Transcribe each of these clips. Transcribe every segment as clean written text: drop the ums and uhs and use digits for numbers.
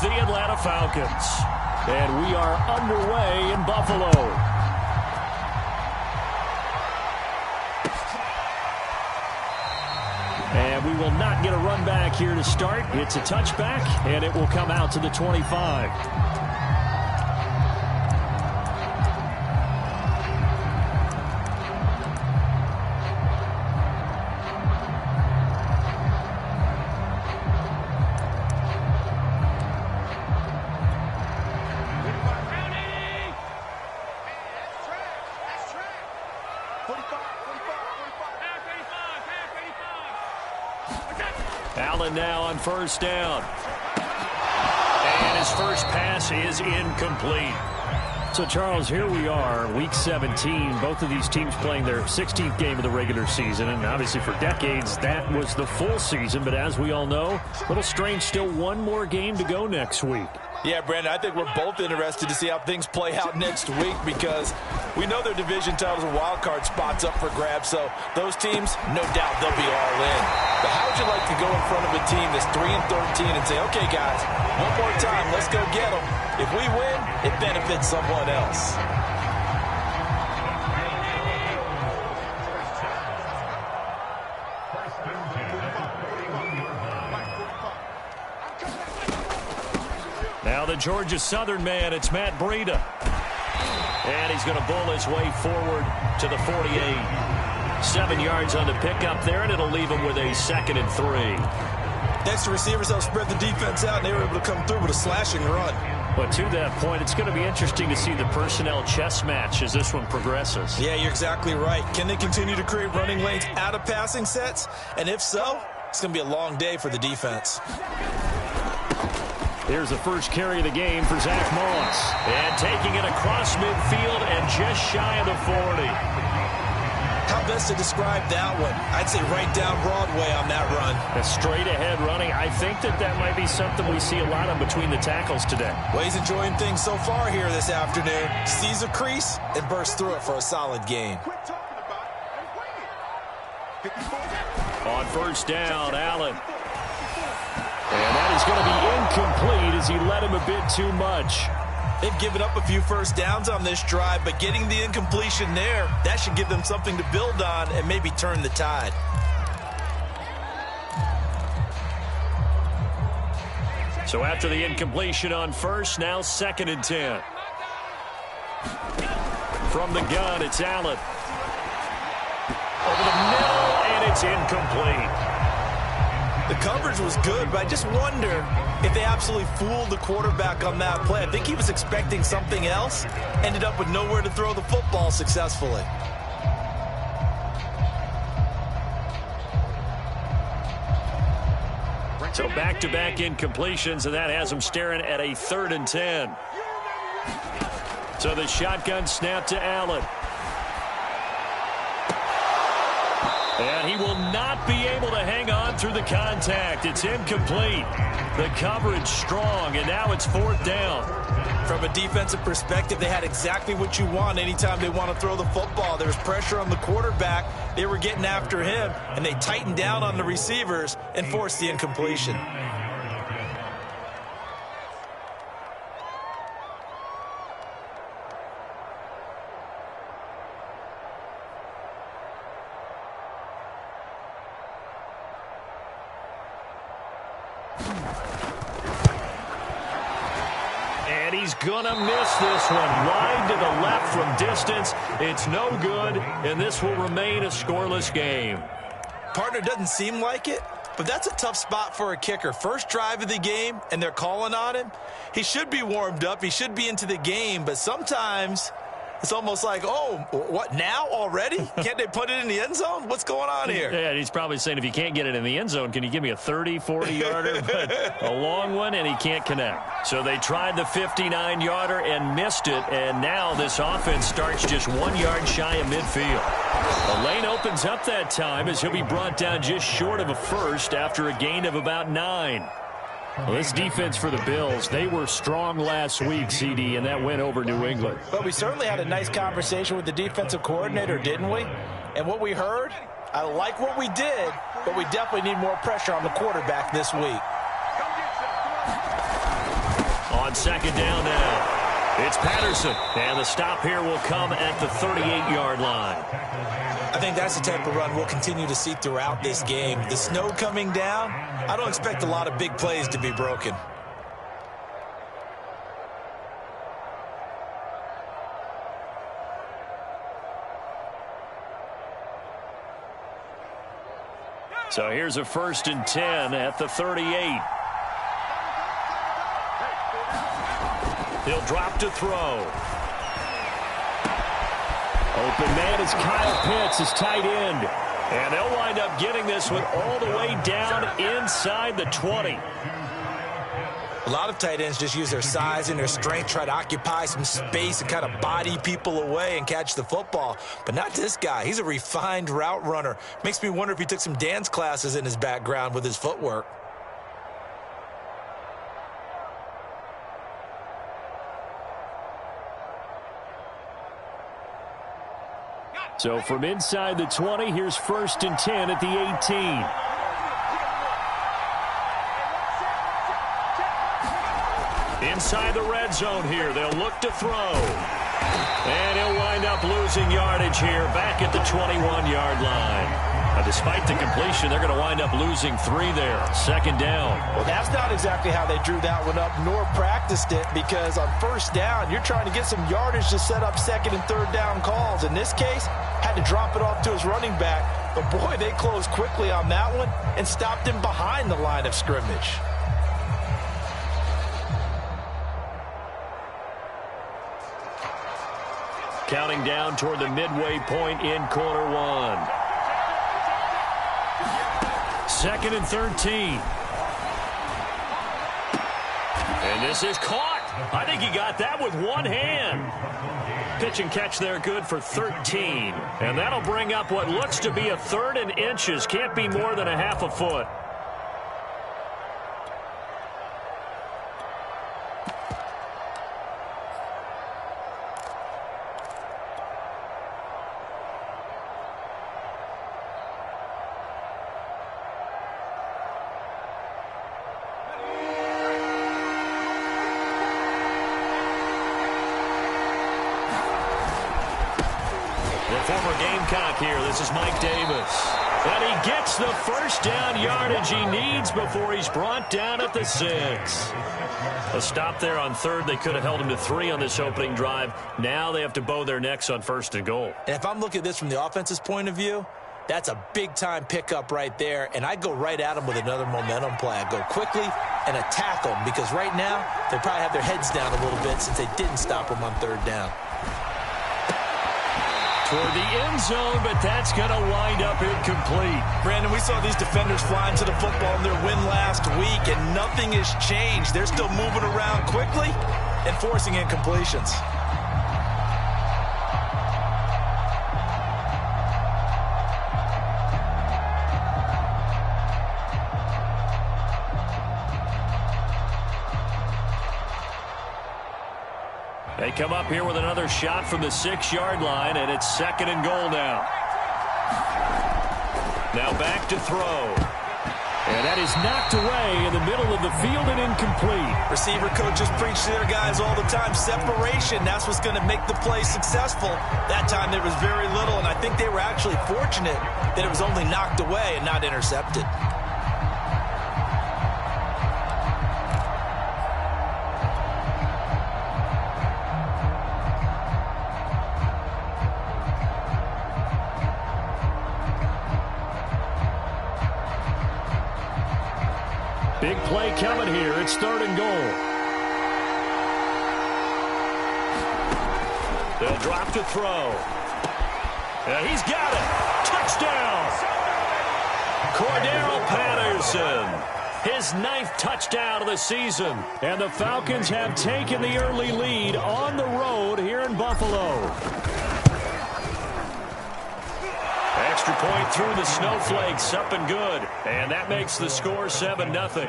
the Atlanta Falcons. And we are underway in Buffalo. And we will not get a run back here to start. It's a touchback, and it will come out to the 25. Allen now on first down. And his first pass is incomplete. So, Charles, here we are, Week 17. Both of these teams playing their 16th game of the regular season. And obviously for decades, that was the full season. But as we all know, a little strange, still one more game to go next week. Yeah, Brandon, I think we're both interested to see how things play out next week because we know their division titles and wild card spots up for grabs. So those teams, no doubt they'll be all in. But how would you like to go in front of a team that's 3-13 and say, okay, guys, one more time, let's go get them. If we win, it benefits someone else. Now the Georgia Southern man, it's Matt Breida. And he's going to bull his way forward to the 48. 7 yards on the pickup there, and it'll leave him with a 2nd and 3. Next, the receivers help spread the defense out, and they were able to come through with a slashing run. But to that point, it's going to be interesting to see the personnel chess match as this one progresses. Yeah, you're exactly right. Can they continue to create running lanes out of passing sets? And if so, it's going to be a long day for the defense. Here's the first carry of the game for Zach Moss. And taking it across midfield and just shy of the 40. How best to describe that one? I'd say right down Broadway on that run. A straight ahead running. I think that might be something we see a lot of between the tackles today. Well, he's enjoying things so far here this afternoon. Sees a crease and bursts through it for a solid gain. On first down, Allen. And that is going to be incomplete as he led him a bit too much. They've given up a few first downs on this drive, but getting the incompletion there, that should give them something to build on and maybe turn the tide. So after the incompletion on first, now 2nd and 10. From the gun, it's Allen. Over the middle, and it's incomplete. The coverage was good, but I just wonder if they absolutely fooled the quarterback on that play. I think he was expecting something else, ended up with nowhere to throw the football successfully. So back-to-back incompletions, and that has him staring at a 3rd and 10. So the shotgun snap to Allen. And he will not be able to hang on through the contact. It's incomplete. The coverage strong, and now it's 4th down. From a defensive perspective, they had exactly what you want anytime they want to throw the football. There was pressure on the quarterback. They were getting after him, and they tightened down on the receivers and forced the incompletion. And he's going to miss this one. Wide to the left from distance. It's no good, and this will remain a scoreless game. Partner, doesn't seem like it, but that's a tough spot for a kicker. First drive of the game, and they're calling on him. He should be warmed up. He should be into the game, but sometimes it's almost like, oh, what, now already? Can't they put it in the end zone? What's going on here? Yeah, he's probably saying, if you can't get it in the end zone, can you give me a 30, 40-yarder? But a long one, and he can't connect. So they tried the 59-yarder and missed it, and now this offense starts just 1 yard shy of midfield. The lane opens up that time as he'll be brought down just short of a first after a gain of about 9. Well, this defense for the Bills, they were strong last week, CD, and that went over New England. But we certainly had a nice conversation with the defensive coordinator, didn't we? And what we heard, I like what we did, but we definitely need more pressure on the quarterback this week. on second down now. It's Patterson, and the stop here will come at the 38-yard line. I think that's the type of run we'll continue to see throughout this game. The snow coming down, I don't expect a lot of big plays to be broken. So here's a 1st and 10 at the 38. He'll drop to throw. Open man is Kyle Pitts, his tight end. And they'll wind up getting this one all the way down inside the 20. A lot of tight ends just use their size and their strength, try to occupy some space and kind of body people away and catch the football. But not this guy. He's a refined route runner. Makes me wonder if he took some dance classes in his background with his footwork. So from inside the 20, here's 1st and 10 at the 18. Inside the red zone here, they'll look to throw. And he'll wind up losing yardage here back at the 21-yard line. Despite the completion, they're going to wind up losing 3 there. 2nd down. Well, that's not exactly how they drew that one up, nor practiced it, because on 1st down, you're trying to get some yardage to set up 2nd and 3rd down calls. In this case, had to drop it off to his running back. But, boy, they closed quickly on that one and stopped him behind the line of scrimmage. Counting down toward the midway point in quarter 1. 2nd and 13. And this is caught. I think he got that with one hand. Pitch and catch there, good for 13. And that'll bring up what looks to be a 3rd and inches. Can't be more than a half a foot. Former Gamecock here. This is Mike Davis. And he gets the 1st down yardage he needs before he's brought down at the 6. A stop there on 3rd. They could have held him to 3 on this opening drive. Now they have to bow their necks on 1st and goal. And if I'm looking at this from the offense's point of view, that's a big-time pickup right there. And I go right at him with another momentum play. I go quickly and attack them because right now they probably have their heads down a little bit since they didn't stop them on 3rd down. Toward the end zone, but that's going to wind up incomplete. Brandon, we saw these defenders flying to the football in their win last week, and nothing has changed. They're still moving around quickly and forcing incompletions. They come up here with another shot from the 6-yard line, and it's 2nd and goal now. Now back to throw. And that is knocked away in the middle of the field and incomplete. Receiver coaches preach to their guys all the time. Separation, that's what's going to make the play successful. That time there was very little, and I think they were actually fortunate that it was only knocked away and not intercepted. Big play coming here. It's 3rd and goal. They'll drop to throw. And he's got it. Touchdown. Cordero Patterson. His 9th touchdown of the season. And the Falcons have taken the early lead on the road here in Buffalo. Extra point through the snowflakes, up and good. And that makes the score 7-0.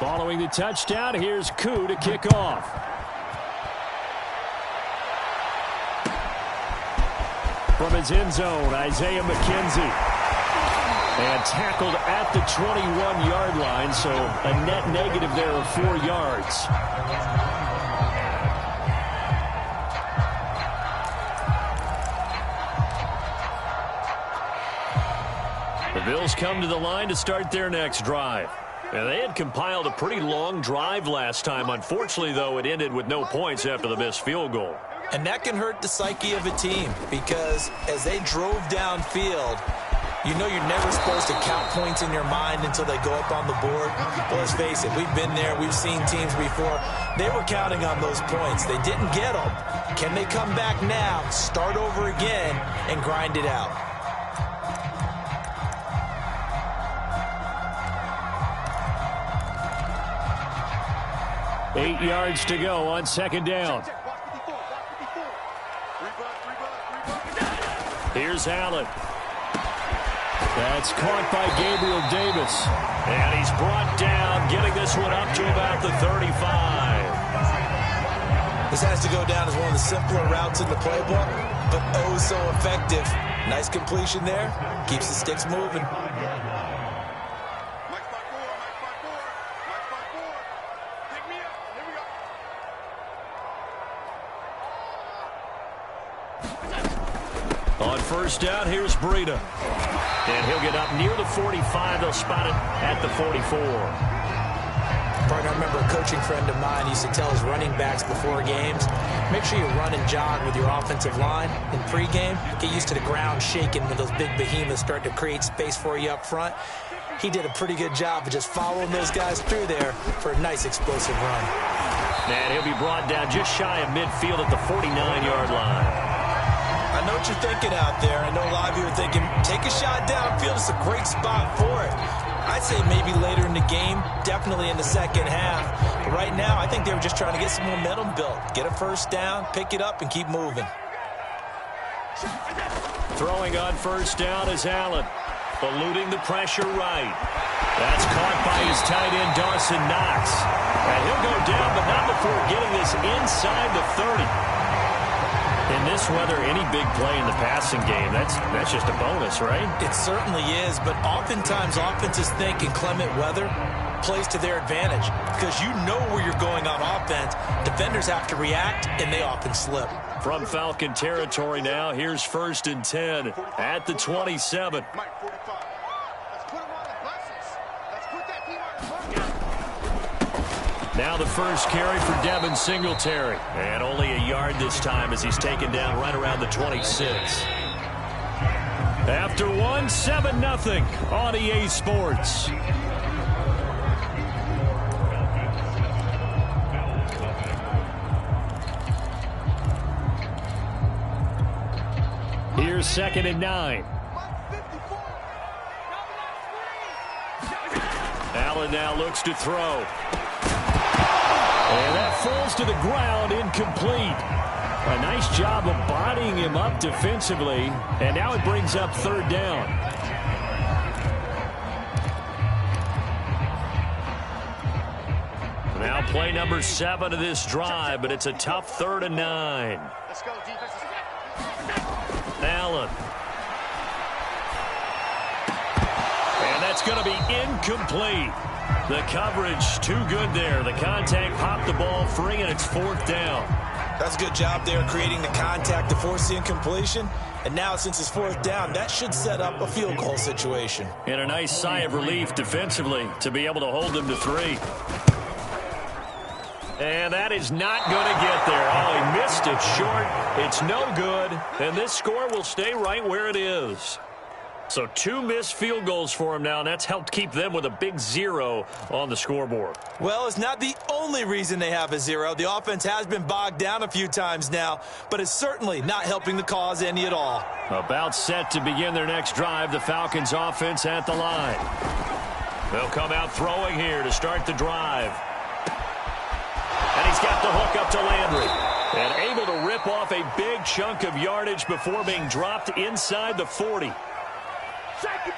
Following the touchdown, here's Koo to kick off. From his end zone, Isaiah McKenzie. And tackled at the 21-yard line, so a net negative there of 4 yards. The Bills come to the line to start their next drive. And they had compiled a pretty long drive last time. Unfortunately, though, it ended with no points after the missed field goal. And that can hurt the psyche of a team because as they drove downfield, you know you're never supposed to count points in your mind until they go up on the board. But let's face it, we've been there. We've seen teams before. They were counting on those points. They didn't get them. Can they come back now, start over again, and grind it out? Eight yards to go on second down. Here's Allen. That's caught by Gabriel Davis. And he's brought down, getting this one up to about the 35. This has to go down as one of the simpler routes in the playbook, but oh so effective. Nice completion there. Keeps the sticks moving. On first down, here's Breida. And he'll get up near the 45. They'll spot it at the 44. Partner, I remember a coaching friend of mine used to tell his running backs before games, make sure you run and jog with your offensive line in pregame. Get used to the ground shaking when those big behemoths start to create space for you up front. He did a pretty good job of just following those guys through there for a nice explosive run. And he'll be brought down just shy of midfield at the 49-yard line. I know what you're thinking out there. I know a lot of you are thinking, take a shot downfield. It's a great spot for it. I'd say maybe later in the game, definitely in the second half. But right now, I think they were just trying to get some momentum built. Get a first down, pick it up, and keep moving. Throwing on first down is Allen. Eluding the pressure right. That's caught by his tight end, Dawson Knox. And he'll go down, but not before getting this inside the 30. In this weather, any big play in the passing game, that's just a bonus, right? It certainly is, but oftentimes offenses think in clement weather plays to their advantage because you know where you're going on offense. Defenders have to react, and they often slip. From Falcon territory now, here's first and 10 at the 27. Now the first carry for Devin Singletary. And only a yard this time as he's taken down right around the 26. After one, 7-0 on EA Sports. Here's second and 9. Allen now looks to throw. And that falls to the ground, incomplete. A nice job of bodying him up defensively. And now it brings up third down. Now play number 7 of this drive, but it's a tough 3rd and 9. Let's go, defense. Allen. And that's going to be incomplete. The coverage too good there. The contact popped the ball free, and it's 4th down. That's a good job there creating the contact to force the incompletion. And now since it's 4th down, that should set up a field goal situation. And a nice sigh of relief defensively to be able to hold them to 3. And that is not going to get there. Oh, he missed it short. It's no good. And this score will stay right where it is. So 2 missed field goals for him now, and that's helped keep them with a big 0 on the scoreboard. Well, it's not the only reason they have a 0. The offense has been bogged down a few times now, but it's certainly not helping the cause any at all. About set to begin their next drive, the Falcons offense at the line. They'll come out throwing here to start the drive. And he's got the hook up to Landry. And able to rip off a big chunk of yardage before being dropped inside the 40.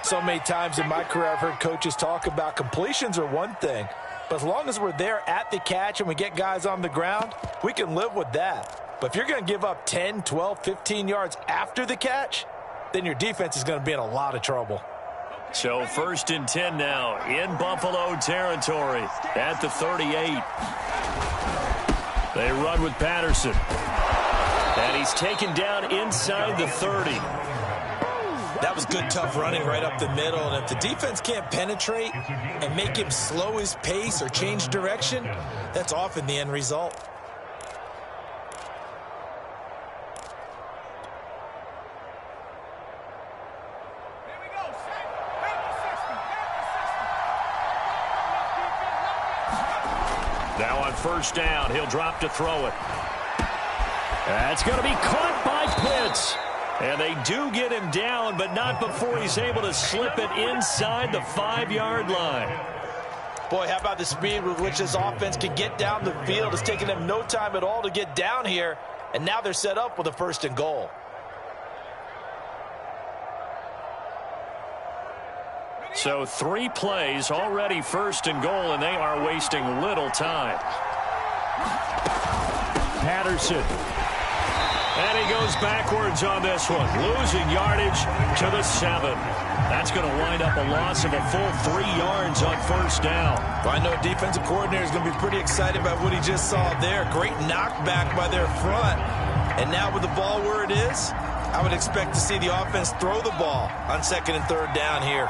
So many times in my career I've heard coaches talk about completions are one thing, But as long as we're there at the catch and we get guys on the ground, we can live with that. But if you're going to give up 10, 12, 15 yards after the catch, then your defense is going to be in a lot of trouble. So 1st and 10 now in Buffalo territory at the 38. They run with Patterson. And he's taken down inside the 30. That was good, tough running right up the middle. And if the defense can't penetrate and make him slow his pace or change direction, that's often the end result. Now on 1st down, he'll drop to throw it. That's going to be caught by Pitts. And they do get him down, but not before he's able to slip it inside the 5-yard line. Boy, how about the speed with which this offense can get down the field? It's taken them no time at all to get down here, and now they're set up with a 1st and goal. So 3 plays, already 1st and goal, and they are wasting little time. Patterson. And he goes backwards on this one, losing yardage to the 7. That's going to wind up a loss of a full 3 yards on 1st down. Well, I know defensive coordinator is going to be pretty excited about what he just saw there. Great knockback by their front. And now with the ball where it is, I would expect to see the offense throw the ball on 2nd and 3rd down here.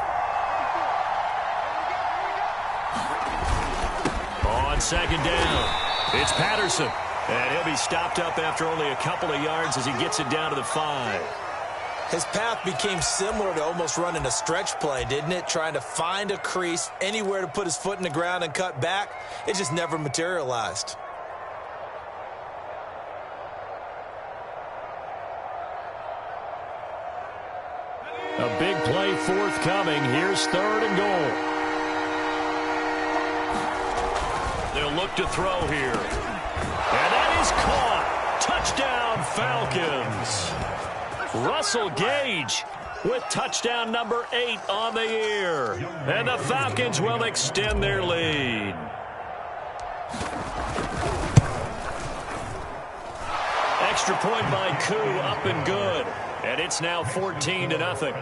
On 2nd down, it's Patterson. And he'll be stopped up after only a couple of yards as he gets it down to the 5. His path became similar to almost running a stretch play, didn't it? Trying to find a crease, anywhere to put his foot in the ground and cut back. It just never materialized. A big play forthcoming. Here's 3rd and goal. They'll look to throw here. And that is caught. Touchdown, Falcons. Russell Gage with touchdown number 8 on the year. And the Falcons will extend their lead. Extra point by Koo, up and good. And it's now 14-0.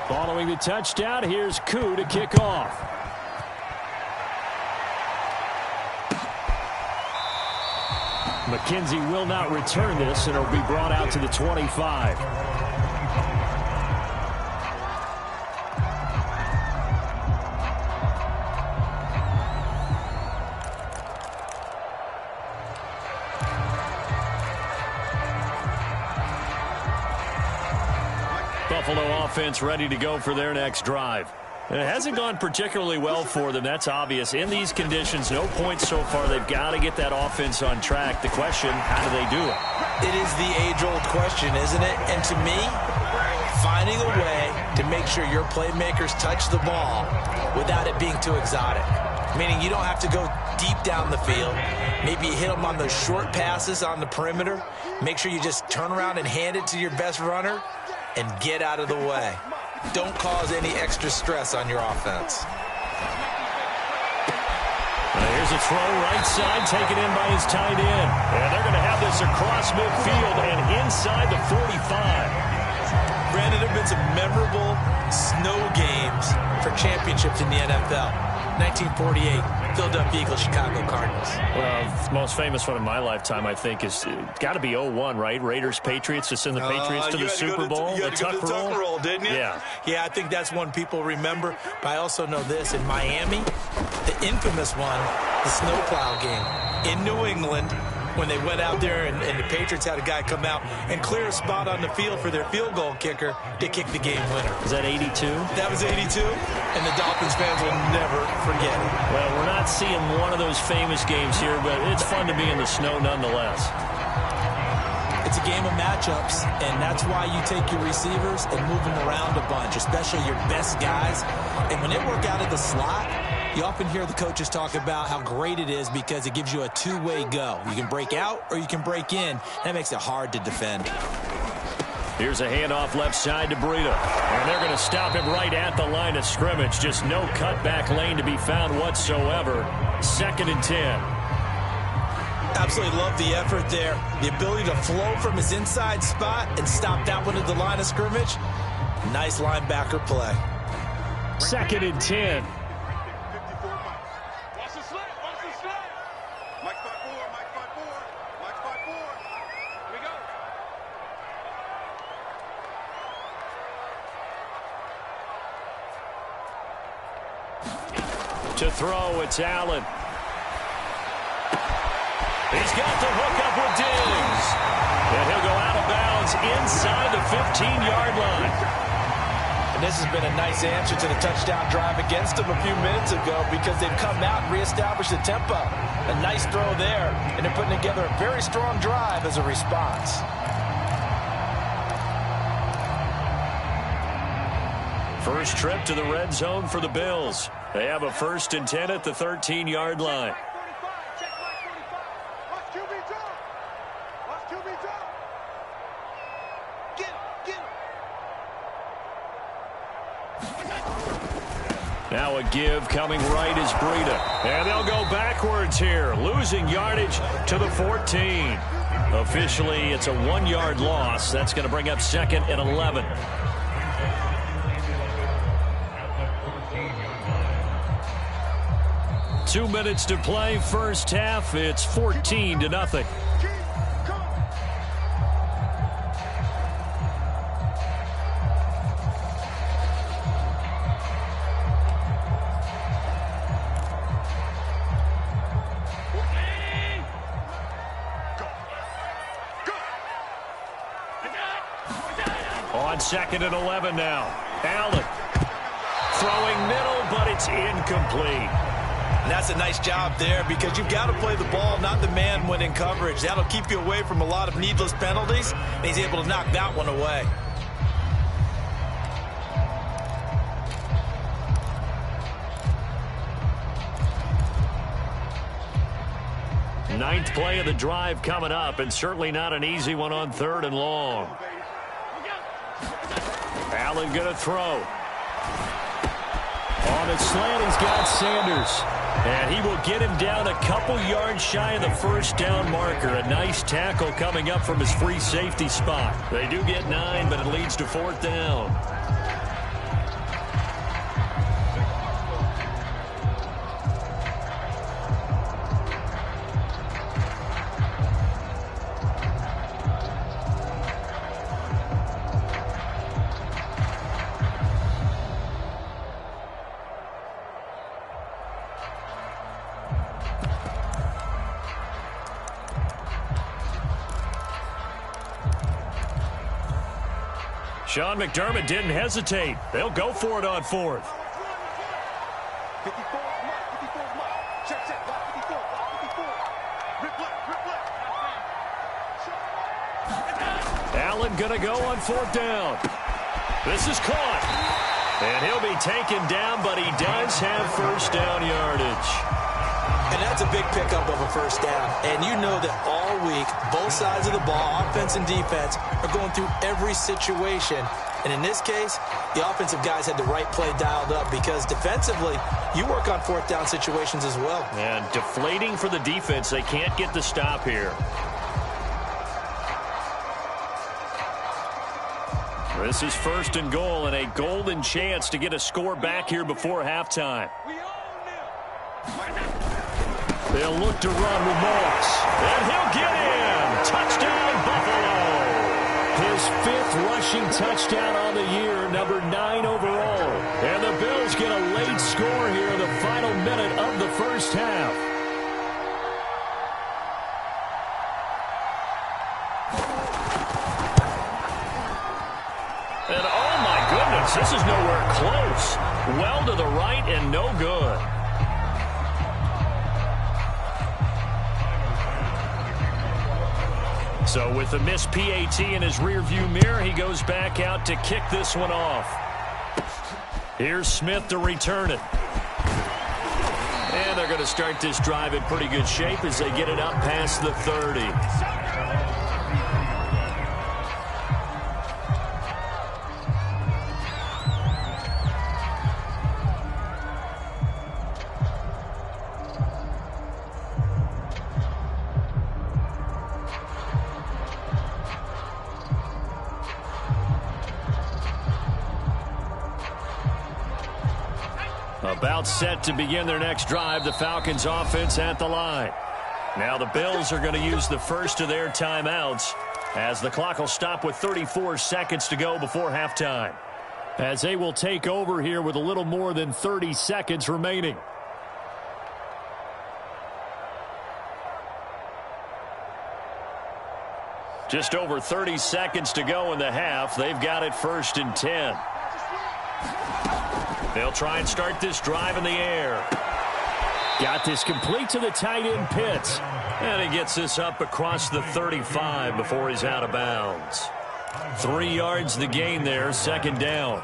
Following the touchdown, here's Koo to kick off. McKenzie will not return this, and it'll be brought out to the 25. Buffalo offense ready to go for their next drive. And it hasn't gone particularly well for them. That's obvious. In these conditions, no points so far. They've got to get that offense on track. The question, how do they do it? It is the age-old question, isn't it? And to me, finding a way to make sure your playmakers touch the ball without it being too exotic. Meaning you don't have to go deep down the field. Maybe you hit them on those short passes on the perimeter. Make sure you just turn around and hand it to your best runner and get out of the way. Don't cause any extra stress on your offense. Here's a throw right side, taken in by his tight end. And they're going to have this across midfield and inside the 45. Brandon, there have been some memorable snow games for championships in the NFL. 1948, Philadelphia Eagles, Chicago Cardinals. Well, the most famous one in my lifetime, I think, is got to be 01, right? Raiders-Patriots to send the Patriots to the Super Bowl. You had to go to the tuck roll, didn't you? Yeah. Yeah, I think that's one people remember. But I also know this. In Miami, the infamous one, the snowplow game in New England, when they went out there and the Patriots had a guy come out and clear a spot on the field for their field goal kicker to kick the game winner. Is that 82? That was 82, and the Dolphins fans will never forget it. Well, we're not seeing one of those famous games here, but it's fun to be in the snow nonetheless. It's a game of matchups, and that's why you take your receivers and move them around a bunch, especially your best guys. And when they work out of the slot, you often hear the coaches talk about how great it is because it gives you a two-way go. You can break out or you can break in. That makes it hard to defend. Here's a handoff left side to Breida. And they're going to stop him right at the line of scrimmage. Just no cutback lane to be found whatsoever. 2nd and 10. Absolutely love the effort there. The ability to flow from his inside spot and stop that one at the line of scrimmage. Nice linebacker play. 2nd and 10. To throw, it's Allen. He's got the hook up with Diggs. And he'll go out of bounds inside the 15-yard line. And this has been a nice answer to the touchdown drive against them a few minutes ago because they've come out and reestablished the tempo. A nice throw there, and they're putting together a very strong drive as a response. First trip to the red zone for the Bills. They have a 1st and 10 at the 13-yard line. Now a give coming right is Breida. And they'll go backwards here, losing yardage to the 14. Officially, it's a 1-yard loss. That's going to bring up 2nd and 11. Two minutes to play, first half. It's 14-0. On 2nd and 11 now. Allen throwing middle, but it's incomplete. And that's a nice job there because you've got to play the ball, not the man when in coverage. That'll keep you away from a lot of needless penalties, and he's able to knock that one away. Ninth play of the drive coming up, and certainly not an easy one on 3rd and long. Allen going to throw. On a slant, he's got Sanders. And he will get him down a couple yards shy of the first down marker. A nice tackle coming up from his free safety spot. They do get 9, but it leads to 4th down. Sean McDermott didn't hesitate. They'll go for it on 4th. Allen going to go on 4th down. This is caught. And he'll be taken down, but he does have first down yardage. And that's a big pickup of a first down. And you know that all week, both sides of the ball, offense and defense, are going through every situation. And in this case, the offensive guys had the right play dialed up because defensively, you work on 4th down situations as well. And deflating for the defense. They can't get the stop here. This is 1st and goal and a golden chance to get a score back here before halftime. They'll look to run with Moss. And he'll get in. Touchdown, Buffalo. His 5th rushing touchdown on the year, number 9 overall. And the Bills get a late score here in the final minute of the first half. And oh my goodness, this is nowhere close. Well to the right and no good. So with the missed PAT in his rearview mirror, he goes back out to kick this one off. Here's Smith to return it. And they're going to start this drive in pretty good shape as they get it up past the 30. About set to begin their next drive, the Falcons offense at the line. Now the Bills are going to use the first of their timeouts as the clock will stop with 34 seconds to go before halftime. As they will take over here with a little more than 30 seconds remaining. Just over 30 seconds to go in the half. They've got it 1st and 10. They'll try and start this drive in the air. Got this complete to the tight end Pitts. And he gets this up across the 35 before he's out of bounds. 3 yards the gain there, 2nd down.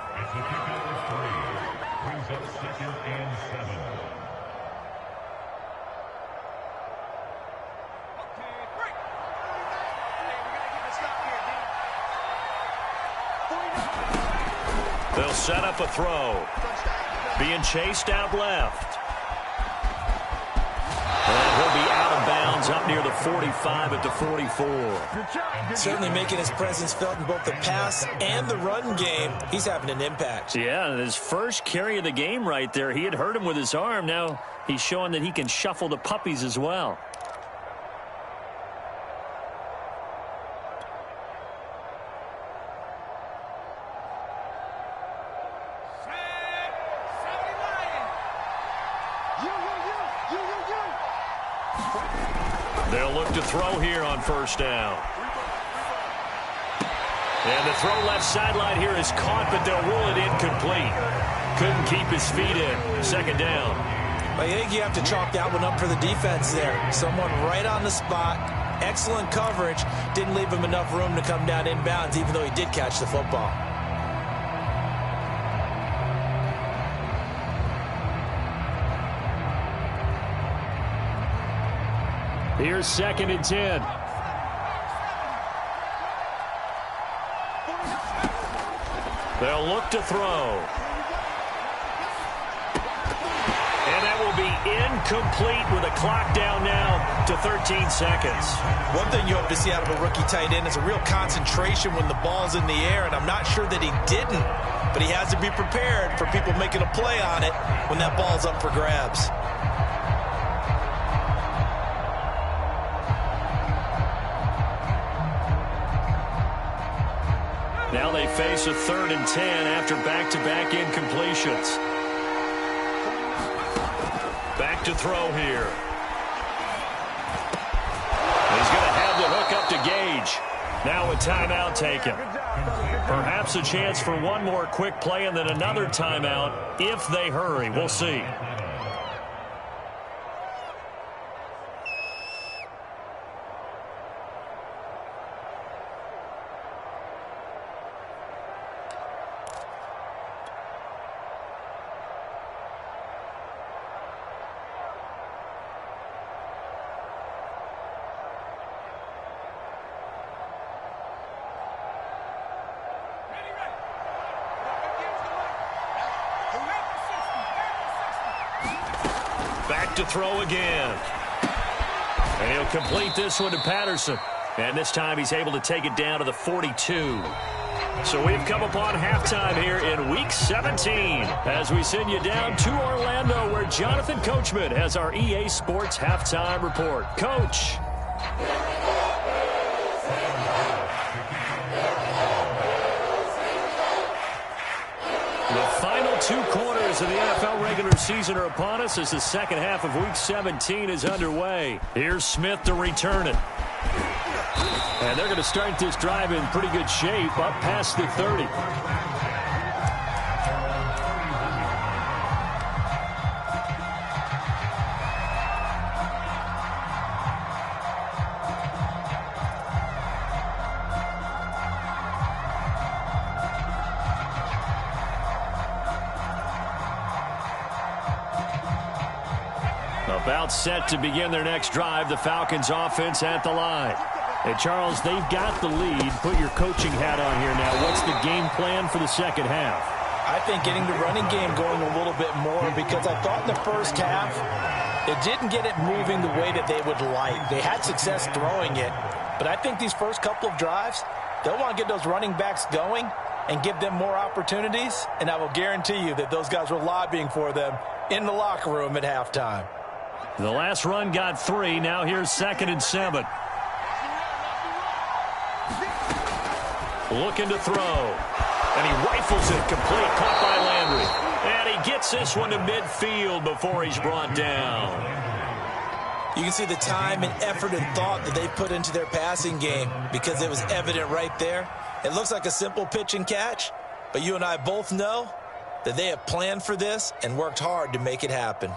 They'll set up a throw. Being chased out left. And he'll be out of bounds up near the 45 at the 44. Certainly making his presence felt in both the pass and the run game. He's having an impact. Yeah, his first carry of the game right there. He had hurt him with his arm. Now he's showing that he can shuffle the puppies as well. They'll look to throw here on 1st down. And the throw left sideline here is caught, but they'll rule it incomplete. Couldn't keep his feet in. 2nd down. I think you have to chalk that one up for the defense there. Someone right on the spot. Excellent coverage. Didn't leave him enough room to come down inbounds, even though he did catch the football. Here's 2nd and 10. They'll look to throw. And that will be incomplete with a clock down now to 13 seconds. One thing you hope to see out of a rookie tight end is a real concentration when the ball's in the air, and I'm not sure that he didn't, but he has to be prepared for people making a play on it when that ball's up for grabs. Now they face a 3rd and 10 after back-to-back incompletions. Back to throw here. He's going to have the hook up to Gage. Now a timeout taken. Perhaps a chance for one more quick play and then another timeout if they hurry. We'll see. Back to throw again. And he'll complete this one to Patterson. And this time he's able to take it down to the 42. So we've come upon halftime here in Week 17 as we send you down to Orlando where Jonathan Coachman has our EA Sports Halftime Report. Coach. The final 2 quarters of the NFL regular season are upon us as the second half of Week 17 is underway. Here's Smith to return it. And they're going to start this drive in pretty good shape up past the 30. About set to begin their next drive, the Falcons offense at the line. Hey, Charles, they've got the lead. Put your coaching hat on here now. What's the game plan for the second half? I think getting the running game going a little bit more, because I thought in the first half it didn't get it moving the way that they would like. They had success throwing it, but I think these first couple of drives, they'll want to get those running backs going and give them more opportunities, and I will guarantee you that those guys were lobbying for them in the locker room at halftime. The last run got 3. Now here's 2nd and 7. Looking to throw. And he rifles it complete. Caught by Landry. And he gets this one to midfield before he's brought down. You can see the time and effort and thought that they put into their passing game, because it was evident right there. It looks like a simple pitch and catch, but you and I both know that they have planned for this and worked hard to make it happen.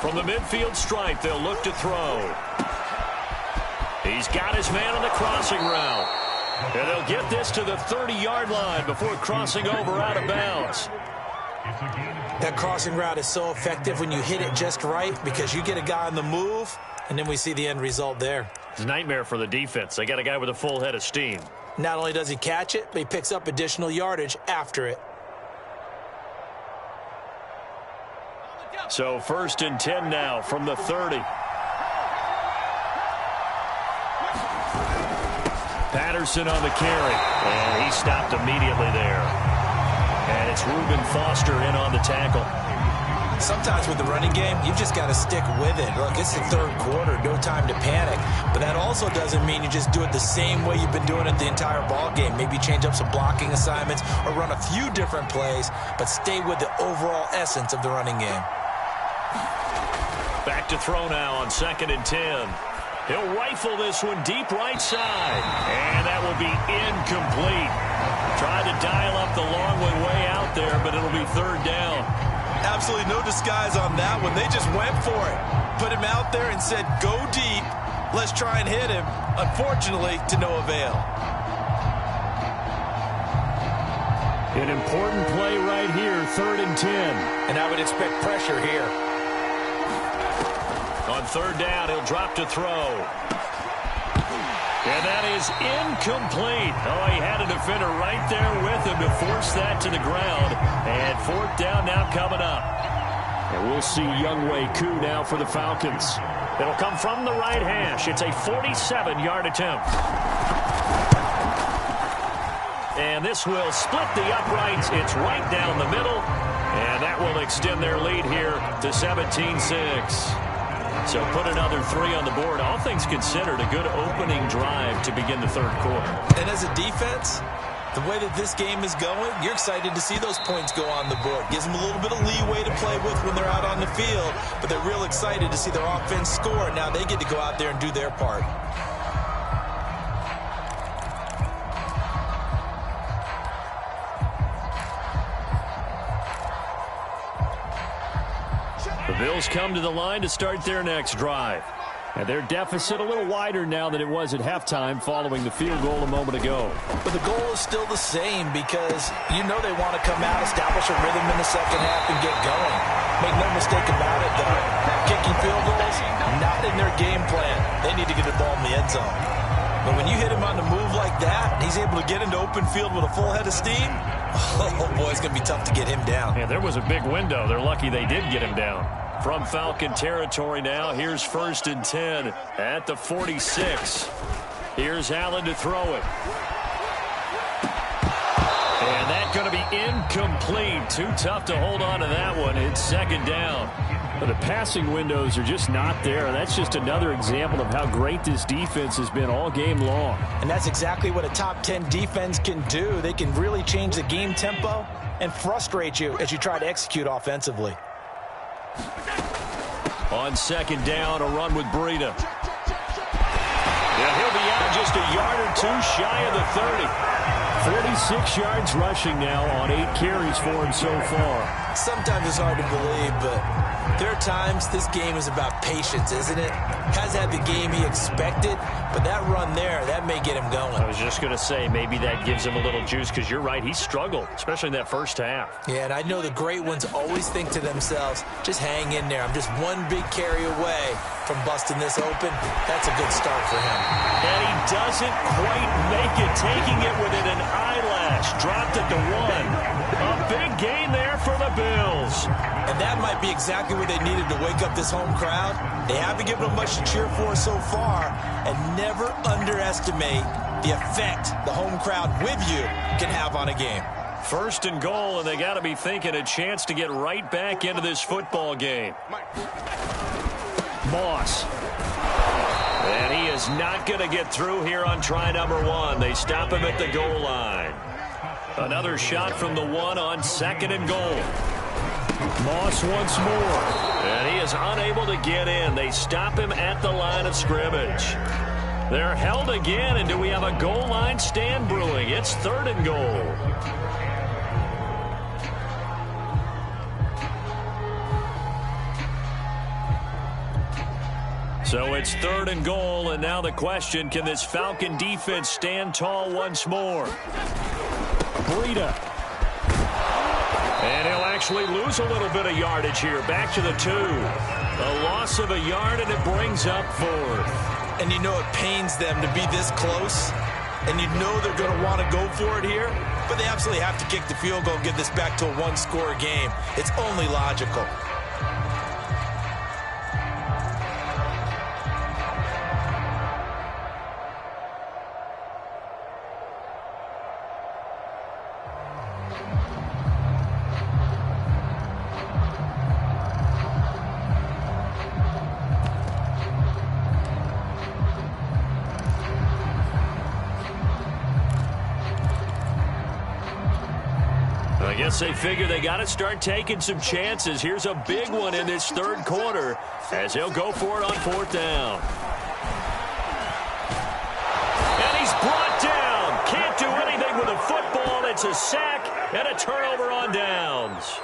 From the midfield stripe, they'll look to throw. He's got his man on the crossing route. And they'll get this to the 30-yard line before crossing over out of bounds. That crossing route is so effective when you hit it just right, because you get a guy on the move, and then we see the end result there. It's a nightmare for the defense. They got a guy with a full head of steam. Not only does he catch it, but he picks up additional yardage after it. So 1st and 10 now from the 30. Patterson on the carry, and he stopped immediately there. And it's Reuben Foster in on the tackle. Sometimes with the running game, you've just got to stick with it. Look, it's the third quarter, no time to panic. But that also doesn't mean you just do it the same way you've been doing it the entire ball game. Maybe change up some blocking assignments or run a few different plays, but stay with the overall essence of the running game. Back to throw now on 2nd and 10. He'll rifle this one deep right side. And that will be incomplete. Tried to dial up the long one way out there, but it'll be 3rd down. Absolutely no disguise on that one. They just went for it. Put him out there and said, go deep. Let's try and hit him. Unfortunately, to no avail. An important play right here, 3rd and 10. And I would expect pressure here. On 3rd down, he'll drop to throw. And that is incomplete. Oh, he had a defender right there with him to force that to the ground. And 4th down now coming up. And we'll see Younghoe Koo now for the Falcons. It'll come from the right hash. It's a 47-yard attempt. And this will split the uprights. It's right down the middle. And that will extend their lead here to 17-6. So put another 3 on the board. All things considered, a good opening drive to begin the 3rd quarter. And as a defense, the way that this game is going, you're excited to see those points go on the board. Gives them a little bit of leeway to play with when they're out on the field, but they're real excited to see their offense score. Now they get to go out there and do their part. The Bills come to the line to start their next drive. And their deficit a little wider now than it was at halftime following the field goal a moment ago. But the goal is still the same, because you know they want to come out, establish a rhythm in the second half, and get going. Make no mistake about it, though. Kicking field goals, not in their game plan. They need to get the ball in the end zone. But when you hit him on the move like that, he's able to get into open field with a full head of steam. Oh, boy, it's going to be tough to get him down. Yeah, there was a big window. They're lucky they did get him down. From Falcon territory now, here's 1st and 10 at the 46. Here's Allen to throw it. And that's going to be incomplete. Too tough to hold on to that one. It's 2nd down. But the passing windows are just not there. That's just another example of how great this defense has been all game long. And that's exactly what a top 10 defense can do. They can really change the game tempo and frustrate you as you try to execute offensively. On 2nd down, a run with Breida. Yeah, he'll be out just a yard or 2 shy of the 30. 46 yards rushing now on 8 carries for him so far. Sometimes it's hard to believe, but There are times this game is about patience, isn't it? Has had the game he expected, but that run there, that may get him going. I was just going to say, maybe that gives him a little juice, because you're right, he struggled, especially in that first half. Yeah, and I know the great ones always think to themselves, just hang in there. I'm just one big carry away from busting this open. That's a good start for him. And he doesn't quite make it, taking it within an eyelash. Dropped it to 1. A big gain there for the Bills. And that might be exactly what they needed to wake up this home crowd. They haven't given them much to cheer for so far, and never underestimate the effect the home crowd with you can have on a game. 1st and goal, and they got to be thinking a chance to get right back into this football game. Moss. And he is not going to get through here on try number 1. They stop him at the goal line. Another shot from the 1 on 2nd and goal. Moss once more. And he is unable to get in. They stop him at the line of scrimmage. They're held again, and do we have a goal line stand brewing? It's 3rd and goal. So it's 3rd and goal, and now the question, can this Falcon defense stand tall once more? Breida. And he'll actually lose a little bit of yardage here. Back to the 2. A loss of a yard, and it brings up 4th. And you know it pains them to be this close, and you know they're going to want to go for it here, but they absolutely have to kick the field goal and get this back to a 1-score game. It's only logical. I guess they figure they got to start taking some chances. Here's a big one in this 3rd quarter as he'll go for it on 4th down. And he's brought down. Can't do anything with a football. It's a sack and a turnover on downs.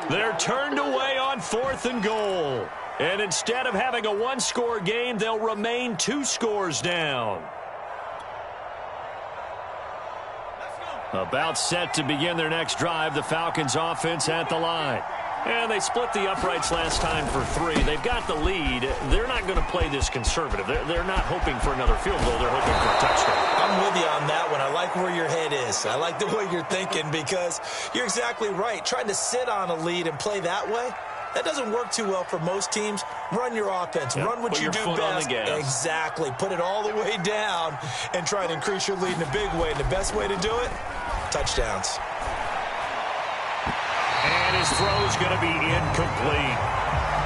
They're turned away on 4th and goal. And instead of having a 1-score game, they'll remain 2 scores down. About set to begin their next drive, the Falcons offense at the line. And they split the uprights last time for 3. They've got the lead. They're not going to play this conservative. They're not hoping for another field goal. They're hoping for a touchdown. I'm with you on that one. I like where your head is. I like the way you're thinking, because you're exactly right. Trying to sit on a lead and play that way, that doesn't work too well for most teams. Run your offense. Yep. Run what you do best. Exactly. Put it all the way down and try to increase your lead in a big way. And the best way to do it, touchdowns. And his throw is going to be incomplete.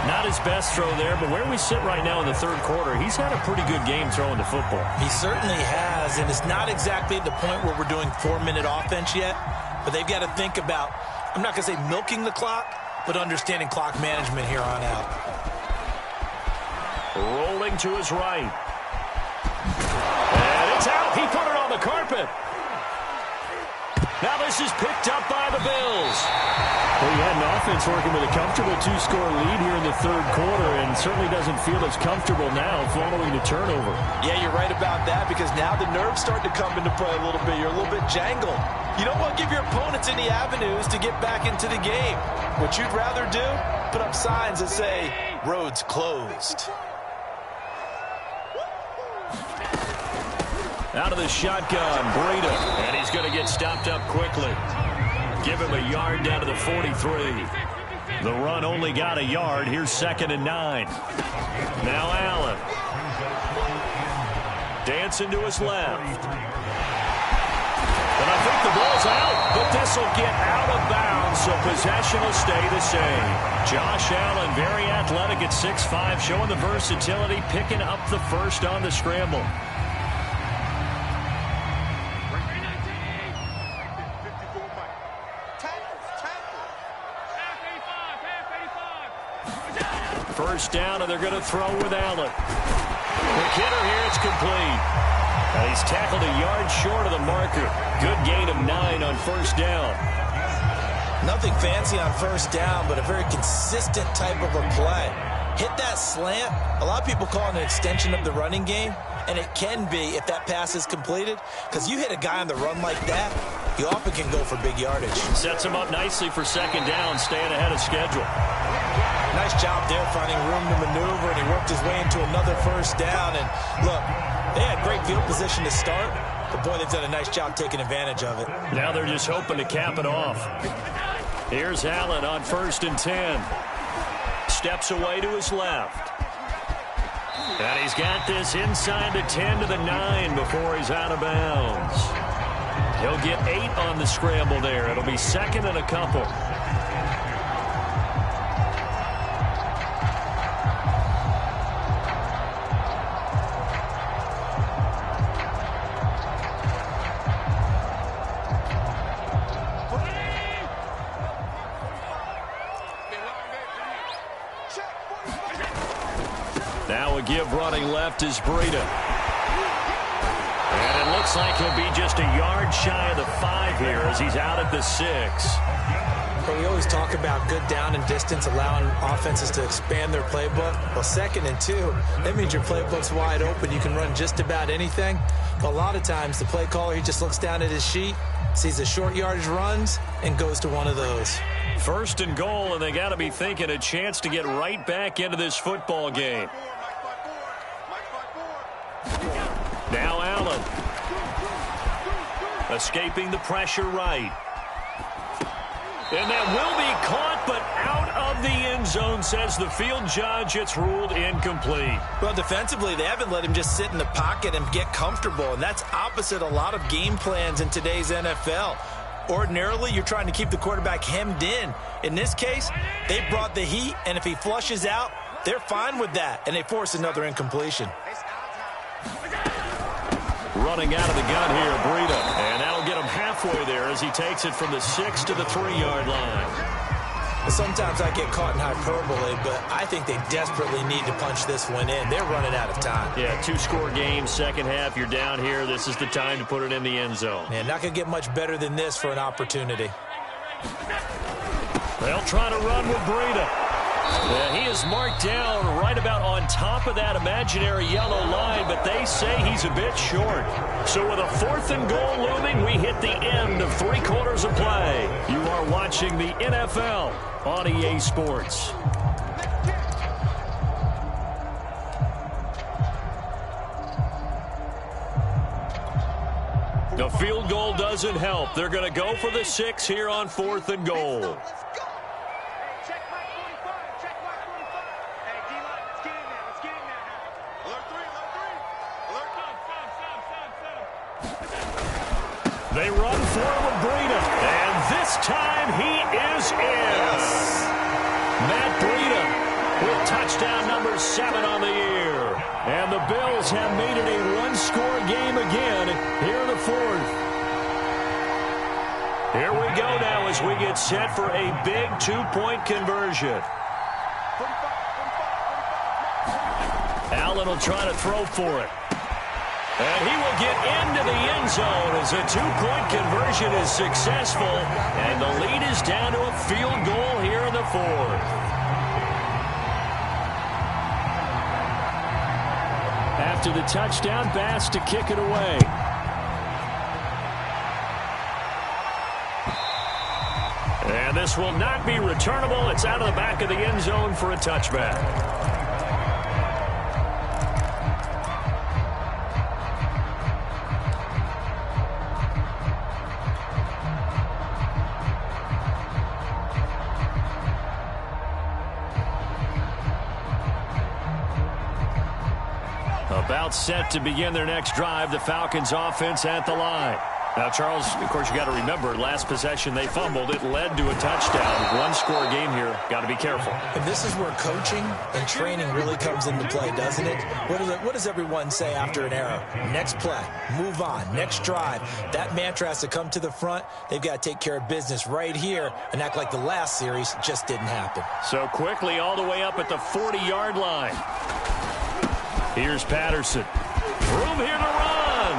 Not his best throw there, but where we sit right now in the 3rd quarter, he's had a pretty good game throwing the football. He certainly has, and it's not exactly at the point where we're doing 4-minute offense yet, but they've got to think about, I'm not going to say milking the clock, but understanding clock management here on out. Rolling to his right. And it's out. He put it on the carpet. Now this is picked up by the Bills. Well, you had an offense working with a comfortable 2-score lead here in the 3rd quarter, and certainly doesn't feel as comfortable now following the turnover. Yeah, you're right about that, because now the nerves start to come into play a little bit. You're a little bit jangled. You don't want to give your opponents any avenues to get back into the game. What you'd rather do, put up signs that say, roads closed. Out of the shotgun, Breida, and he's going to get stopped up quickly. Give him a yard down to the 43. The run only got a yard. Here's 2nd and 9. Now Allen. Dancing to his left. And I think the ball's out, but this will get out of bounds, so possession will stay the same. Josh Allen, very athletic at 6'5", showing the versatility, picking up the first on the scramble. First down, and they're going to throw with Allen. McKinnon here, it's complete. And he's tackled a yard short of the marker. Good gain of 9 on 1st down. Nothing fancy on first down, but a very consistent type of a play. Hit that slant. A lot of people call it an extension of the running game, and it can be if that pass is completed, because you hit a guy on the run like that, he often can go for big yardage. Sets him up nicely for second down, staying ahead of schedule. Nice job there finding room to maneuver, and he worked his way into another first down. And look, they had great field position to start, but boy, they've done a nice job taking advantage of it. Now they're just hoping to cap it off. Here's Allen on 1st and 10. Steps away to his left. And he's got this inside the 10 to the 9 before he's out of bounds. He'll get 8 on the scramble there. It'll be second and a couple. Now a give running left is Breida. And it looks like he'll be just a yard shy of the 5 here as he's out at the 6. But we always talk about good down and distance, allowing offenses to expand their playbook. Well, 2nd and 2, that means your playbook's wide open. You can run just about anything. But a lot of times the play caller, he just looks down at his sheet, sees the short yardage runs, and goes to one of those. 1st and goal, and they got to be thinking a chance to get right back into this football game. Now Allen. Escaping the pressure right. And that will be caught, but out of the end zone, says the field judge. It's ruled incomplete. Well, defensively, they haven't let him just sit in the pocket and get comfortable, and that's opposite a lot of game plans in today's NFL. Ordinarily, you're trying to keep the quarterback hemmed in. In this case, they brought the heat, and if he flushes out, they're fine with that, and they force another incompletion. Running out of the gun here, Breida. And that'll get him halfway there as he takes it from the 6 to the 3-yard line. Sometimes I get caught in hyperbole, but I think they desperately need to punch this one in. They're running out of time. Yeah, 2-score game, second half, you're down here. This is the time to put it in the end zone. Man, not going to get much better than this for an opportunity. They'll try to run with Breida. Yeah, he is marked down right about on top of that imaginary yellow line, but they say he's a bit short. So with a 4th and goal looming, we hit the end of 3 quarters of play. You are watching the NFL on EA Sports. The field goal doesn't help. They're going to go for the 6 here on 4th and goal. They run for him with Breida, and this time he is in. Matt Breida with touchdown number 7 on the year. And the Bills have made it a 1-score game again here in the 4th. Here we go now as we get set for a big 2-point conversion. Allen will try to throw for it. And he will get into the end zone as a 2-point conversion is successful. And the lead is down to a field goal here in the 4th. After the touchdown, Bass to kick it away. And this will not be returnable. It's out of the back of the end zone for a touchback. About set to begin their next drive, the Falcons offense at the line. Now, Charles, of course, you got to remember, last possession they fumbled. It led to a touchdown. 1-score game here. Got to be careful. And this is where coaching and training really comes into play, doesn't it? What does everyone say after an error? Next play, move on, next drive. That mantra has to come to the front. They've got to take care of business right here and act like the last series just didn't happen. So quickly all the way up at the 40-yard line. Here's Patterson. Room here to run.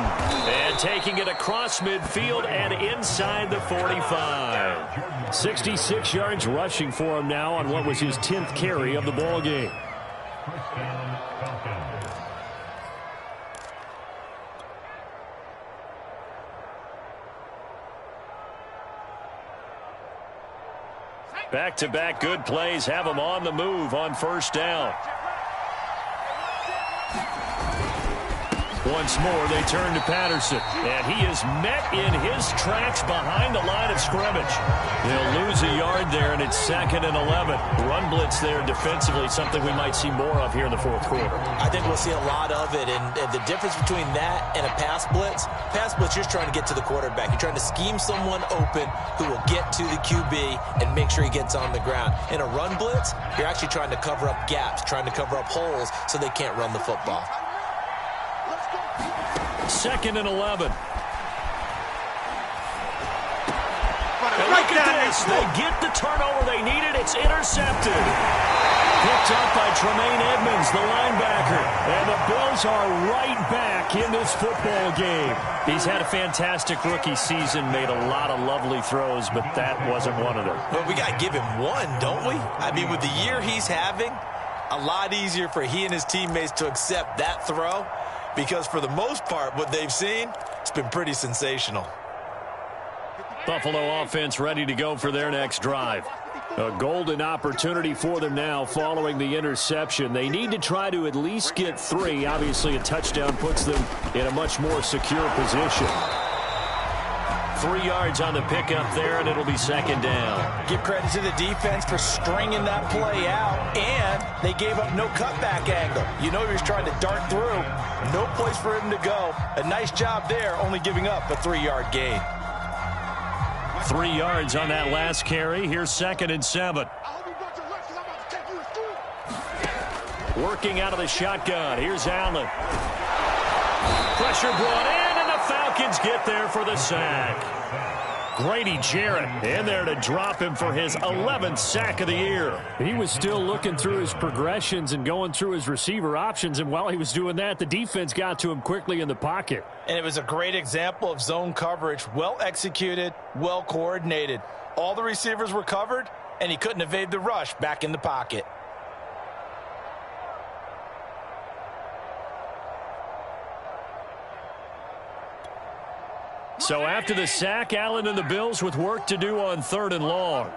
And And taking it across midfield and inside the 45. 66 yards rushing for him now on what was his 10th carry of the ball game. Back-to-back good plays have him on the move on first down. Once more, they turn to Patterson, and he is met in his tracks behind the line of scrimmage. They'll lose a yard there, and it's 2nd and 11. Run blitz there defensively, something we might see more of here in the fourth quarter. I think we'll see a lot of it, and the difference between that and a pass blitz, you're trying to get to the quarterback. You're trying to scheme someone open who will get to the QB and make sure he gets on the ground. In a run blitz, you're actually trying to cover up gaps, trying to cover up holes so they can't run the football. 2nd and 11. And look at this. They get the turnover they needed. It's intercepted. Picked up by Tremaine Edmonds, the linebacker. And the Bills are right back in this football game. He's had a fantastic rookie season, made a lot of lovely throws, but that wasn't one of them. Well, we got to give him one, don't we? I mean, with the year he's having, a lot easier for he and his teammates to accept that throw. Because for the most part, what they've seen, it's been pretty sensational. Buffalo offense ready to go for their next drive. A golden opportunity for them now following the interception. They need to try to at least get 3. Obviously, a touchdown puts them in a much more secure position. 3 yards on the pickup there, and it'll be 2nd down. Give credit to the defense for stringing that play out, and they gave up no cutback angle. You know he was trying to dart through. No place for him to go. A nice job there, only giving up a 3-yard gain. 3 yards on that last carry. Here's 2nd and 7. Working out of the shotgun. Here's Allen. Pressure brought in, and the Falcons get there for the sack. Grady Jarrett in there to drop him for his 11th sack of the year. He was still looking through his progressions and going through his receiver options, and while he was doing that, the defense got to him quickly in the pocket. And it was a great example of zone coverage. Well executed, well coordinated. All the receivers were covered, and he couldn't evade the rush back in the pocket. So after the sack, Allen and the Bills with work to do on 3rd and long.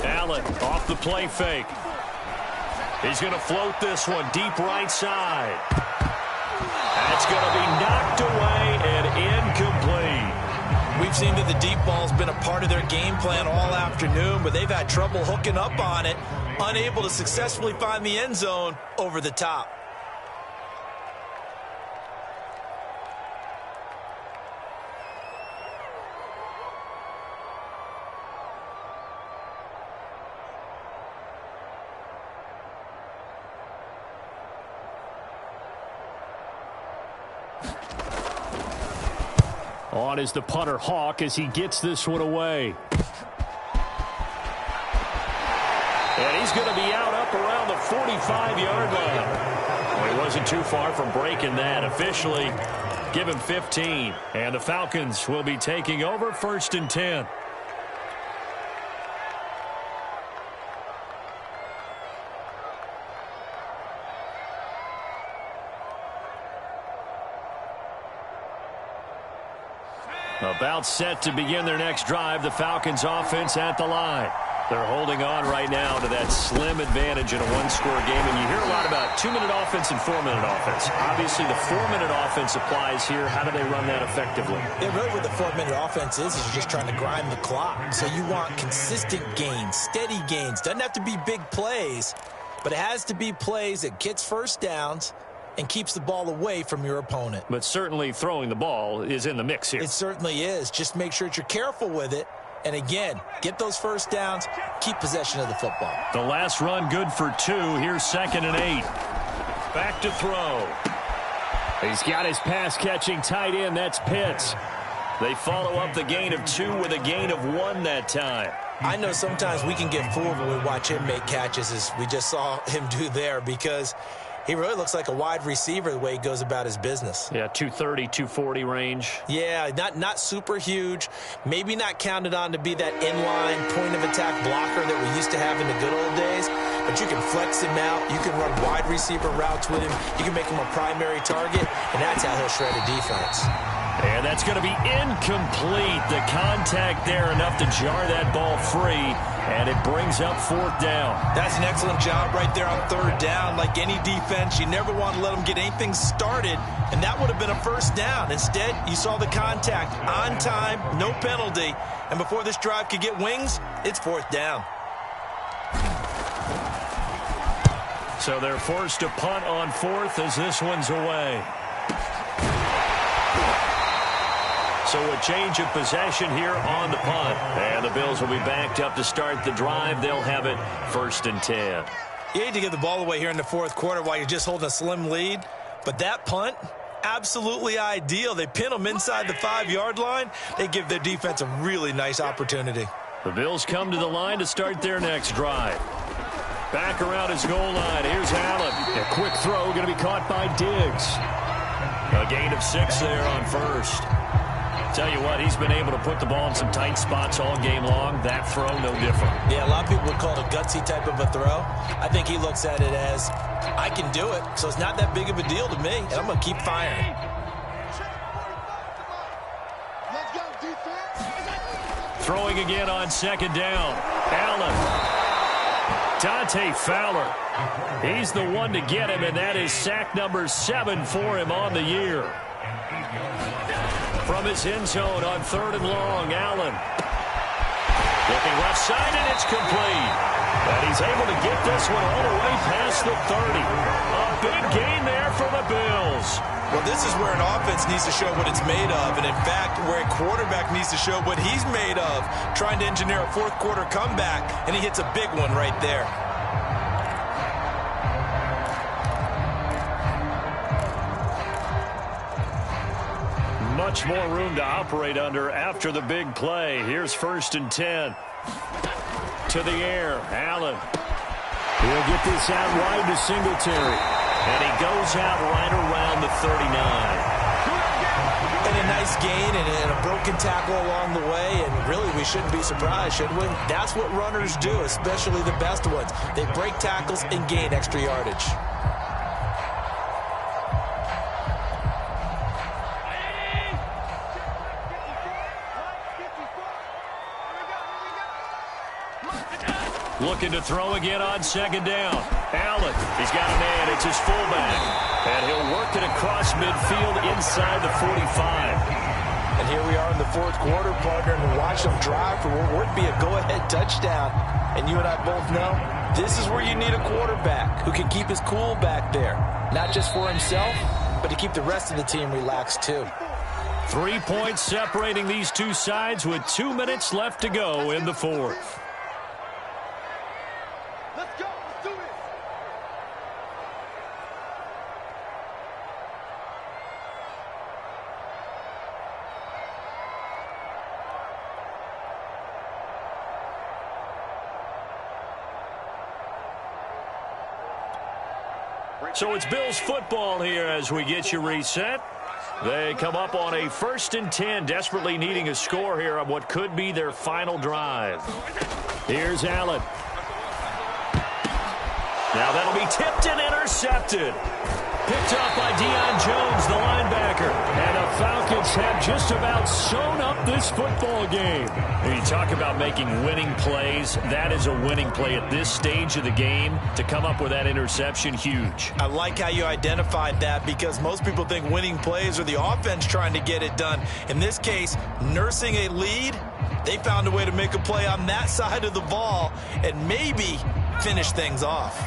Allen off the play fake. He's going to float this one deep right side. That's going to be knocked away and incomplete. We've seen that the deep ball's been a part of their game plan all afternoon, but they've had trouble hooking up on it, unable to successfully find the end zone over the top. On is the punter Hawk as he gets this one away. And he's going to be out up around the 45-yard line. Well, he wasn't too far from breaking that. Officially, give him 15. And the Falcons will be taking over 1st and 10. About set to begin their next drive, the Falcons offense at the line. They're holding on right now to that slim advantage in a one-score game. And you hear a lot about 2-minute offense and 4-minute offense. Obviously, the 4-minute offense applies here. How do they run that effectively? Yeah, really what the 4-minute offense is you're just trying to grind the clock. So you want consistent gains, steady gains. Doesn't have to be big plays, but it has to be plays that gets first downs and keeps the ball away from your opponent. But certainly throwing the ball is in the mix here. It certainly is. Just make sure that you're careful with it. And again, get those first downs, keep possession of the football. The last run good for 2. Here's 2nd and 8. Back to throw. He's got his pass-catching tight end. That's Pitts. They follow up the gain of 2 with a gain of 1 that time. I know sometimes we can get fooled when we watch him make catches, as we just saw him do there, because he really looks like a wide receiver the way he goes about his business. Yeah, 230, 240 range. Yeah, not super huge. Maybe not counted on to be that inline point-of-attack blocker that we used to have in the good old days. But you can flex him out. You can run wide receiver routes with him. You can make him a primary target, and that's how he'll shred a defense. And that's going to be incomplete. The contact there enough to jar that ball free, and it brings up 4th down. That's an excellent job right there on 3rd down. Like any defense, you never want to let them get anything started, and that would have been a 1st down. Instead, you saw the contact on time, no penalty, and before this drive could get wings, it's 4th down. So they're forced to punt on 4th as this one's away. So a change of possession here on the punt. And the Bills will be backed up to start the drive. They'll have it 1st and 10. You hate to give the ball away here in the 4th quarter while you're just holding a slim lead, but that punt, absolutely ideal. They pin them inside the 5-yard line. They give their defense a really nice opportunity. The Bills come to the line to start their next drive. Back around his goal line. Here's Allen. A quick throw going to be caught by Diggs. A gain of 6 there on 1st. Tell you what, he's been able to put the ball in some tight spots all game long. That throw, no different. Yeah, a lot of people would call it a gutsy type of a throw. I think he looks at it as, I can do it, so it's not that big of a deal to me, and I'm going to keep firing. Throwing again on 2nd down. Allen. Dante Fowler. He's the one to get him, and that is sack number 7 for him on the year. From his end zone on 3rd and long, Allen. Looking left side, and it's complete. And he's able to get this one all the way past the 30. A big gain there for the Bills. Well, this is where an offense needs to show what it's made of, and in fact, where a quarterback needs to show what he's made of, trying to engineer a 4th quarter comeback, and he hits a big one right there. Much more room to operate under after the big play. Here's 1st and 10. To the air, Allen. He'll get this out wide to Singletary. And he goes out right around the 39. And a nice gain and a broken tackle along the way, and really we shouldn't be surprised, should we? That's what runners do, especially the best ones. They break tackles and gain extra yardage. Looking to throw again on 2nd down. Allen, he's got a man. It's his fullback. And he'll work it across midfield inside the 45. And here we are in the 4th quarter, partner, and watch them drive for what would be a go-ahead touchdown. And you and I both know this is where you need a quarterback who can keep his cool back there. Not just for himself, but to keep the rest of the team relaxed too. 3 points separating these two sides with 2 minutes left to go in the 4th. So it's Bills football here as we get you reset. They come up on a 1st and 10, desperately needing a score here on what could be their final drive. Here's Allen. Now that'll be tipped and intercepted. Picked up by Deion Jones, the linebacker. And the Falcons have just about sewn up this football game. And you talk about making winning plays. That is a winning play at this stage of the game. To come up with that interception, huge. I like how you identified that, because most people think winning plays are the offense trying to get it done. In this case, nursing a lead, they found a way to make a play on that side of the ball and maybe finish things off.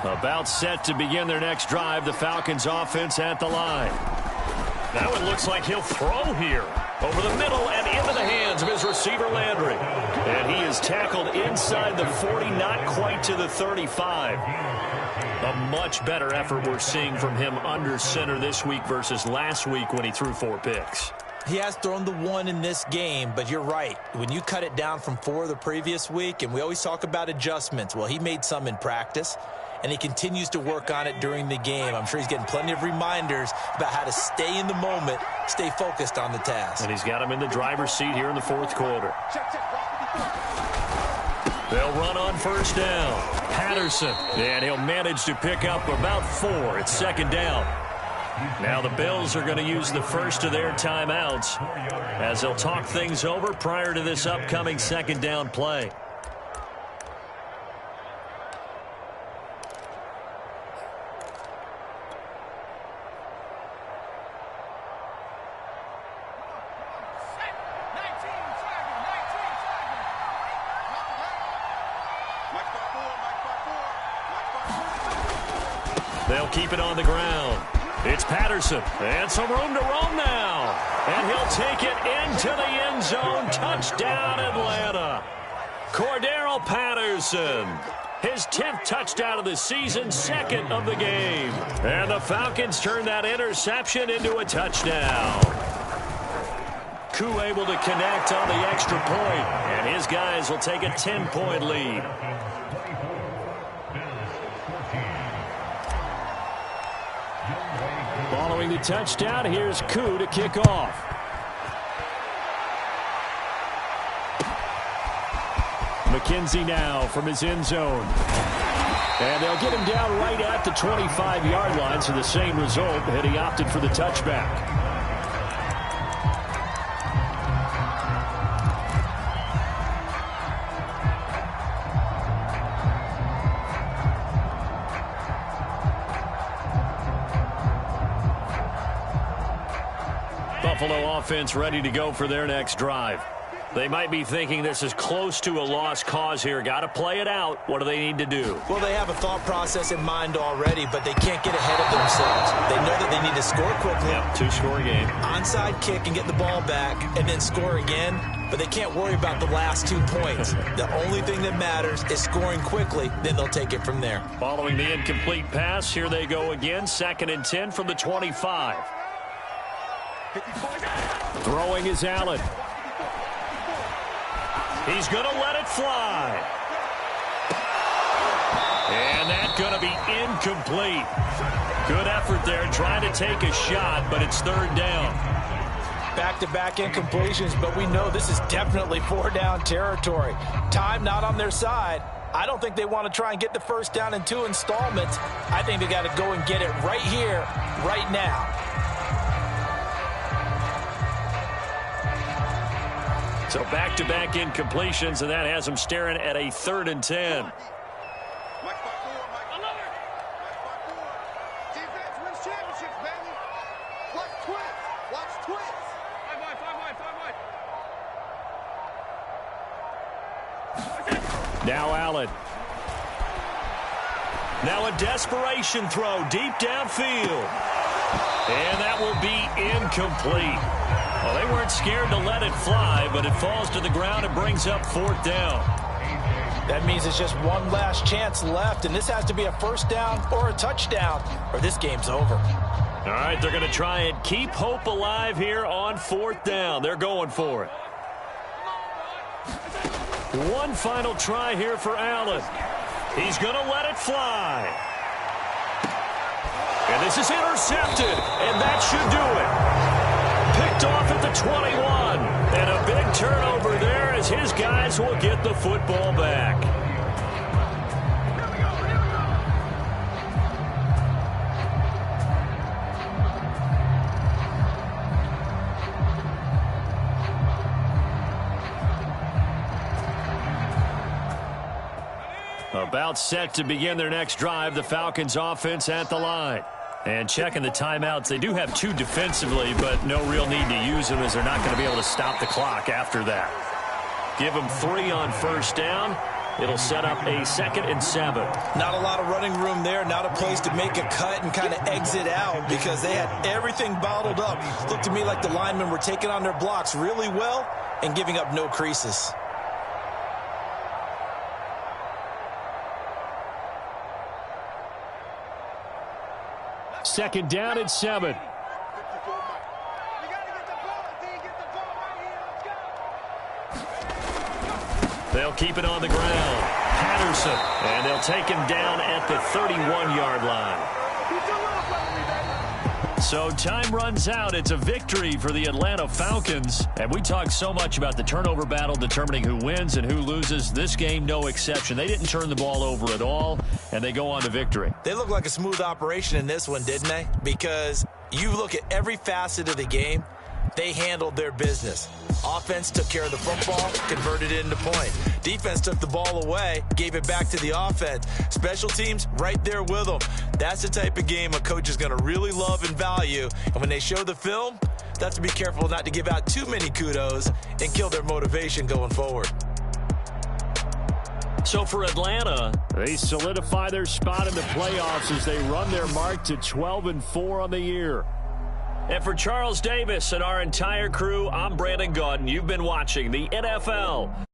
About set to begin their next drive, the Falcons offense at the line. Now it looks like he'll throw here. Over the middle and into the hands of his receiver, Landry. And he is tackled inside the 40, not quite to the 35. A much better effort we're seeing from him under center this week versus last week when he threw 4 picks. He has thrown the one in this game, but you're right. When you cut it down from 4 the previous week, and we always talk about adjustments, well, he made some in practice, and he continues to work on it during the game. I'm sure he's getting plenty of reminders about how to stay in the moment, stay focused on the task. And he's got him in the driver's seat here in the fourth quarter. They'll run on first down. Patterson, and he'll manage to pick up about 4. It's second down. Now the Bills are going to use the first of their timeouts as they'll talk things over prior to this upcoming second down play. They'll keep it on the ground. It's Patterson, and some room to roam now. And he'll take it into the end zone. Touchdown, Atlanta. Cordero Patterson, his 10th touchdown of the season, 2nd of the game. And the Falcons turn that interception into a touchdown. Koo able to connect on the extra point, and his guys will take a 10-point lead. Following the touchdown, here's Koo to kick off. McKenzie now from his end zone. And they'll get him down right at the 25-yard line, so the same result, and he opted for the touchback. Buffalo offense ready to go for their next drive. They might be thinking this is close to a lost cause here. Got to play it out. What do they need to do? Well, they have a thought process in mind already, but they can't get ahead of themselves. They know that they need to score quickly. Yep, 2-score game. Onside kick and get the ball back and then score again, but they can't worry about the last 2 points. The only thing that matters is scoring quickly, then they'll take it from there. Following the incomplete pass, here they go again. 2nd and 10 from the 25. Throwing is Allen. He's going to let it fly. And that's going to be incomplete. Good effort there trying to take a shot, but it's 3rd down. Back-to-back incompletions, but we know this is definitely 4-down territory. Time not on their side. I don't think they want to try and get the first down in 2 installments. I think they got to go and get it right here, right now. So back-to-back incompletions, and that has them staring at a 3rd and 10. Now Allen. Now a desperation throw deep downfield. And that will be incomplete. Well, they weren't scared to let it fly, but it falls to the ground and brings up 4th down. That means it's just one last chance left, and this has to be a first down or a touchdown, or this game's over. All right, they're going to try and keep hope alive here on 4th down. They're going for it. One final try here for Allen. He's going to let it fly. And this is intercepted, and that should do it. Picked off at the 21. And a big turnover there as his guys will get the football back. About set to begin their next drive, the Falcons offense at the line. And checking the timeouts, they do have 2 defensively, but no real need to use them as they're not going to be able to stop the clock after that. Give them 3 on first down. It'll set up a 2nd and 7. Not a lot of running room there, not a place to make a cut and kind of exit out because they had everything bottled up. Looked to me like the linemen were taking on their blocks really well and giving up no creases. Second down and 7. They'll keep it on the ground. Patterson, and they'll take him down at the 31-yard line. So time runs out. It's a victory for the Atlanta Falcons. And we talk so much about the turnover battle determining who wins and who loses. This game, no exception. They didn't turn the ball over at all, and they go on to victory. They look like a smooth operation in this one, didn't they? Because you look at every facet of the game, they handled their business. Offense took care of the football, converted it into point. Defense took the ball away, gave it back to the offense. Special teams right there with them. That's the type of game a coach is going to really love and value. And when they show the film, they have to be careful not to give out too many kudos and kill their motivation going forward. So for Atlanta, they solidify their spot in the playoffs as they run their mark to 12-4 on the year. And for Charles Davis and our entire crew, I'm Brandon Gaudin. You've been watching the NFL